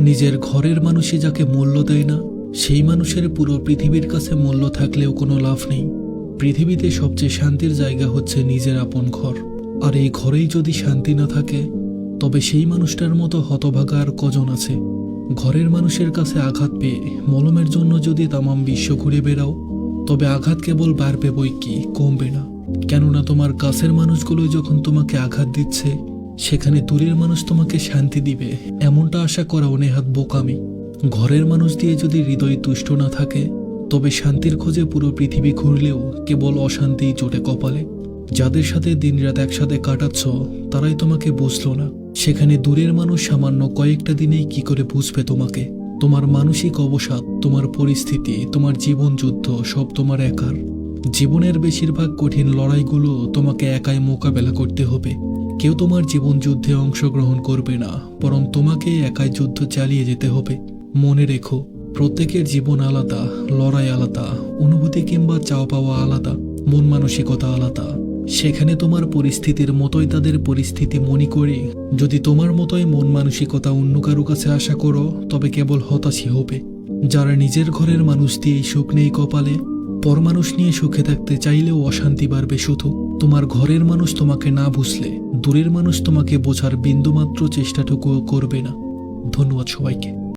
নিজের ঘরের মানুষই যাকে মূল্য দেয় না, সেই মানুষের পুরো পৃথিবীর কাছে মূল্য থাকলেও কোনো লাভ নেই। পৃথিবীতে সবচেয়ে শান্তির জায়গা হচ্ছে নিজের আপন ঘর। আর এই ঘরেই যদি শান্তি না থাকে, তবে সেই মানুষটার মতো হতভাগা আর কজন আছে? ঘরের মানুষের কাছে আঘাত পেয়ে মলমের জন্য যদি তামাম বিশ্ব ঘুরে বেড়াও, তবে আঘাত কেবল বাড়বে বই কি, কমবে না। কেননা তোমার কাছের মানুষগুলোই যখন তোমাকে আঘাত দিচ্ছে, সেখানে দূরের মানুষ তোমাকে শান্তি দিবে এমনটা আশা করা অনেহাত বোকামি। ঘরের মানুষ দিয়ে যদি হৃদয় তুষ্ট না থাকে, তবে শান্তির খোঁজে পুরো পৃথিবী ঘুরলেও কেবল অশান্তিই জোটে কপালে। যাদের সাথে দিনরাত একসাথে কাটাচ্ছ, তারাই তোমাকে বুঝলো না, সেখানে দূরের মানুষ সামান্য কয়েকটা দিনেই কি করে বুঝবে তোমাকে? তোমার মানসিক অবসাদ, তোমার পরিস্থিতি, তোমার জীবন যুদ্ধ সব তোমার একার। জীবনের বেশিরভাগ কঠিন লড়াইগুলো তোমাকে একাই মোকাবেলা করতে হবে। কেউ তোমার জীবন যুদ্ধে অংশগ্রহণ করবে না, বরং তোমাকে একাই যুদ্ধ চালিয়ে যেতে হবে। মনে রেখো, প্রত্যেকের জীবন আলাদা, লড়াই আলাদা, অনুভূতি কিংবা চাওয়া পাওয়া আলাদা, মন মানসিকতা আলাদা। সেখানে তোমার পরিস্থিতির মতোই তাদের পরিস্থিতি মনে করে যদি তোমার মতোই মন মানসিকতা অন্য কারো কাছে আশা করো, তবে কেবল হতাশই হবে। যারা নিজের ঘরের মানুষ দিয়েই সুখ নেই কপালে, পর মানুষ নিয়ে সুখে থাকতে চাইলেও অশান্তি বাড়বে শুধু। তোমার ঘরের মানুষ তোমাকে না বুঝলে, দূরের মানুষ তোমাকে বোঝার বিন্দুমাত্র চেষ্টাটুকুও করবে না। ধন্যবাদ সবাইকে।